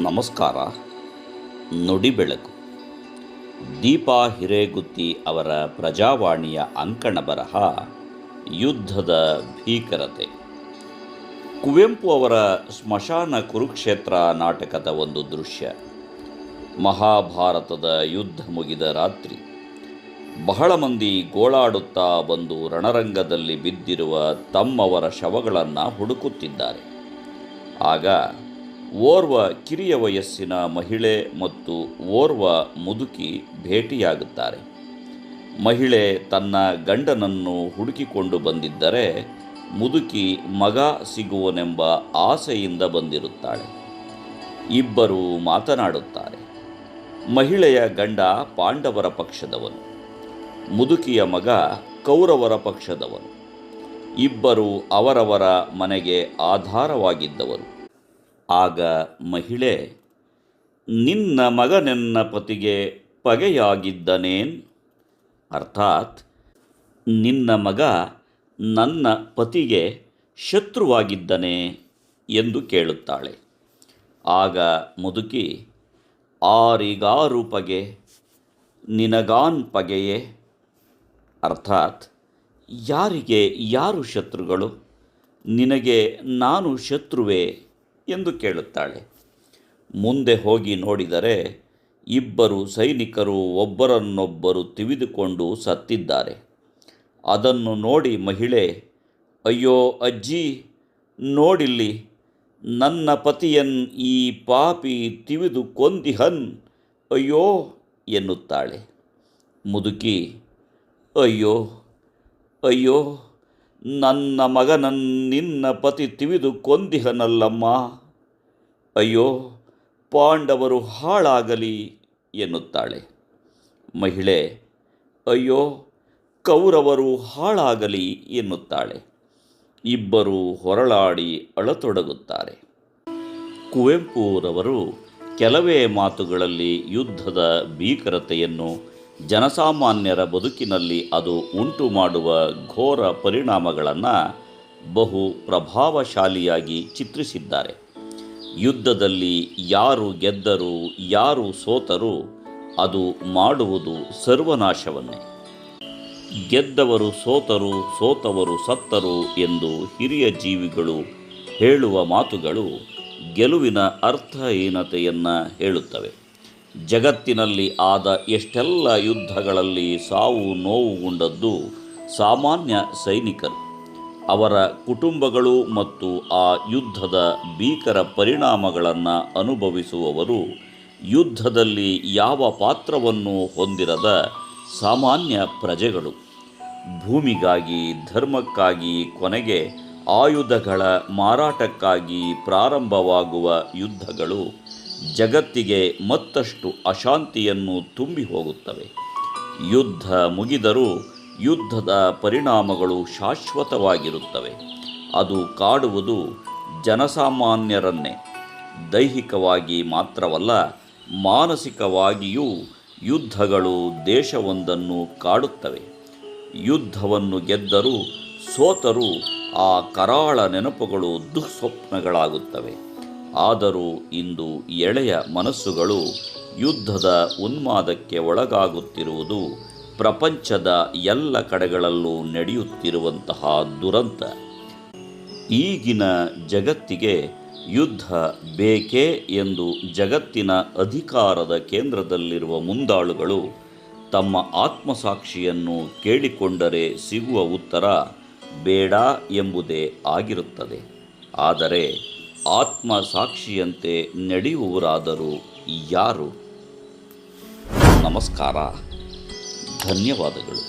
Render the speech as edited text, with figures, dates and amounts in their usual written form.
ನಮಸ್ಕಾರ. ನುಡಿಬೆಳಕು ದೀಪಾ ಹಿರೇಗುತ್ತಿ ಅವರ ಪ್ರಜಾವಾಣಿಯ ಅಂಕಣ ಬರಹ ಯುದ್ಧದ ಭೀಕರತೆ. ಕುವೆಂಪು ಅವರ ಸ್ಮಶಾನ ಕುರುಕ್ಷೇತ್ರ ನಾಟಕದ ಒಂದು ದೃಶ್ಯ. ಮಹಾಭಾರತದ ಯುದ್ಧ ಮುಗಿದ ರಾತ್ರಿ ಬಹಳ ಮಂದಿ ಗೋಳಾಡುತ್ತಾ ಬಂದು ರಣರಂಗದಲ್ಲಿ ಬಿದ್ದಿರುವ ತಮ್ಮವರ ಶವಗಳನ್ನು ಹುಡುಕುತ್ತಿದ್ದಾರೆ. ಆಗ ಓರ್ವ ಕಿರಿಯ ವಯಸ್ಸಿನ ಮಹಿಳೆ ಮತ್ತು ಓರ್ವ ಮುದುಕಿ ಭೇಟಿಯಾಗುತ್ತಾರೆ. ಮಹಿಳೆ ತನ್ನ ಗಂಡನನ್ನು ಹುಡುಕಿಕೊಂಡು ಬಂದಿದ್ದರೆ, ಮುದುಕಿ ಮಗ ಸಿಗುವನೆಂಬ ಆಸೆಯಿಂದ ಬಂದಿರುತ್ತಾಳೆ. ಇಬ್ಬರು ಮಾತನಾಡುತ್ತಾರೆ. ಮಹಿಳೆಯ ಗಂಡ ಪಾಂಡವರ ಪಕ್ಷದವನು, ಮುದುಕಿಯ ಮಗ ಕೌರವರ ಪಕ್ಷದವನು. ಇಬ್ಬರು ಅವರವರ ಮನೆಗೆ ಆಧಾರವಾಗಿದ್ದವರು. ಆಗ ಮಹಿಳೆ, ನಿನ್ನ ಮಗನೆನ್ನ ಪತಿಗೆ ಪಗೆಯಾಗಿದ್ದನೇನ್? ಅರ್ಥಾತ್, ನಿನ್ನ ಮಗ ನನ್ನ ಪತಿಗೆ ಶತ್ರುವಾಗಿದ್ದನೇ ಎಂದು ಕೇಳುತ್ತಾಳೆ. ಆಗ ಮುದುಕಿ, ಆರಿಗಾರು ಪಗೆ ನಿನಗಾನ್ ಪಗೆಯೇ? ಅರ್ಥಾತ್, ಯಾರಿಗೆ ಯಾರು ಶತ್ರುಗಳು? ನಿನಗೆ ನಾನು ಶತ್ರುವೇ ಎಂದು ಕೇಳುತ್ತಾಳೆ. ಮುಂದೆ ಹೋಗಿ ನೋಡಿದರೆ ಇಬ್ಬರು ಸೈನಿಕರು ಒಬ್ಬರನ್ನೊಬ್ಬರು ತಿವಿದುಕೊಂಡು ಸತ್ತಿದ್ದಾರೆ. ಅದನ್ನು ನೋಡಿ ಮಹಿಳೆ, ಅಯ್ಯೋ ಅಜ್ಜಿ, ನೋಡಿಲ್ಲಿ, ನನ್ನ ಪತಿಯನ್ ಈ ಪಾಪಿ ತಿವಿದು ಕೊಂದಿಹನ್, ಅಯ್ಯೋ ಎನ್ನುತ್ತಾಳೆ. ಮುದುಕಿ, ಅಯ್ಯೋ ಅಯ್ಯೋ, ನನ್ನ ಮಗನನ್ ನಿನ್ನ ಪತಿ ತಿವಿದು ಕೊಂದಿಹನಲ್ಲಮ್ಮ, ಅಯ್ಯೋ ಪಾಂಡವರು ಹಾಳಾಗಲಿ ಎನ್ನುತ್ತಾಳೆ. ಮಹಿಳೆ, ಅಯ್ಯೋ ಕೌರವರು ಹಾಳಾಗಲಿ ಎನ್ನುತ್ತಾಳೆ. ಇಬ್ಬರು ಹೊರಳಾಡಿ ಅಳತೊಡಗುತ್ತಾರೆ. ಕುವೆಂಪುರವರು ಕೆಲವೇ ಮಾತುಗಳಲ್ಲಿ ಯುದ್ಧದ ಭೀಕರತೆಯನ್ನು, ಜನಸಾಮಾನ್ಯರ ಬದುಕಿನಲ್ಲಿ ಅದು ಉಂಟು ಮಾಡುವ ಘೋರ ಪರಿಣಾಮಗಳನ್ನು ಬಹು ಪ್ರಭಾವಶಾಲಿಯಾಗಿ ಚಿತ್ರಿಸಿದ್ದಾರೆ. ಯುದ್ಧದಲ್ಲಿ ಯಾರು ಗೆದ್ದರೂ ಯಾರು ಸೋತರೂ ಅದು ಮಾಡುವುದು ಸರ್ವನಾಶವನ್ನೇ. ಗೆದ್ದವರು ಸೋತರು, ಸೋತವರು ಸತ್ತರು ಎಂದು ಹಿರಿಯ ಜೀವಿಗಳು ಹೇಳುವ ಮಾತುಗಳು ಗೆಲುವಿನ ಅರ್ಥಹೀನತೆಯನ್ನು ಹೇಳುತ್ತವೆ. ಜಗತ್ತಿನಲ್ಲಿ ಆದ ಎಷ್ಟೆಲ್ಲ ಯುದ್ಧಗಳಲ್ಲಿ ಸಾವು ನೋವುಗೊಂಡದ್ದು ಸಾಮಾನ್ಯ ಸೈನಿಕರು, ಅವರ ಕುಟುಂಬಗಳು ಮತ್ತು ಆ ಯುದ್ಧದ ಭೀಕರ ಪರಿಣಾಮಗಳನ್ನು ಅನುಭವಿಸುವವರು ಯುದ್ಧದಲ್ಲಿ ಯಾವ ಪಾತ್ರವನ್ನು ಹೊಂದಿರದ ಸಾಮಾನ್ಯ ಪ್ರಜೆಗಳು. ಭೂಮಿಗಾಗಿ, ಧರ್ಮಕ್ಕಾಗಿ, ಕೊನೆಗೆ ಆಯುಧಗಳ ಮಾರಾಟಕ್ಕಾಗಿ ಪ್ರಾರಂಭವಾಗುವ ಯುದ್ಧಗಳು ಜಗತ್ತಿಗೆ ಮತ್ತಷ್ಟು ಅಶಾಂತಿಯನ್ನು ತುಂಬಿ ಹೋಗುತ್ತವೆ. ಯುದ್ಧ ಮುಗಿದರೂ ಯುದ್ಧದ ಪರಿಣಾಮಗಳು ಶಾಶ್ವತವಾಗಿರುತ್ತವೆ. ಅದು ಕಾಡುವುದು ಜನಸಾಮಾನ್ಯರನ್ನೇ. ದೈಹಿಕವಾಗಿ ಮಾತ್ರವಲ್ಲ, ಮಾನಸಿಕವಾಗಿಯೂ ಯುದ್ಧಗಳು ದೇಶವೊಂದನ್ನು ಕಾಡುತ್ತವೆ. ಯುದ್ಧವನ್ನು ಗೆದ್ದರೂ ಸೋತರೂ ಆ ಕರಾಳ ನೆನಪುಗಳು ದುಃಸ್ವಪ್ನಗಳಾಗುತ್ತವೆ. ಆದರೂ ಇಂದು ಎಳೆಯ ಮನಸ್ಸುಗಳು ಯುದ್ಧದ ಉನ್ಮಾದಕ್ಕೆ ಒಳಗಾಗುತ್ತಿರುವುದು ಪ್ರಪಂಚದ ಎಲ್ಲ ಕಡೆಗಳಲ್ಲೂ ನಡೆಯುತ್ತಿರುವಂತಹ ದುರಂತ. ಈಗಿನ ಜಗತ್ತಿಗೆ ಯುದ್ಧ ಬೇಕೇ ಎಂದು ಜಗತ್ತಿನ ಅಧಿಕಾರದ ಕೇಂದ್ರದಲ್ಲಿರುವ ಮುಂದಾಳುಗಳು ತಮ್ಮ ಆತ್ಮಸಾಕ್ಷಿಯನ್ನು ಕೇಳಿಕೊಂಡರೆ ಸಿಗುವ ಉತ್ತರ ಬೇಡ ಎಂಬುದೇ ಆಗಿರುತ್ತದೆ. ಆದರೆ ಆತ್ಮಸಾಕ್ಷಿಯಂತೆ ನಡೆಯುವವರಾದರೂ ಯಾರು? ನಮಸ್ಕಾರ, ಧನ್ಯವಾದಗಳು.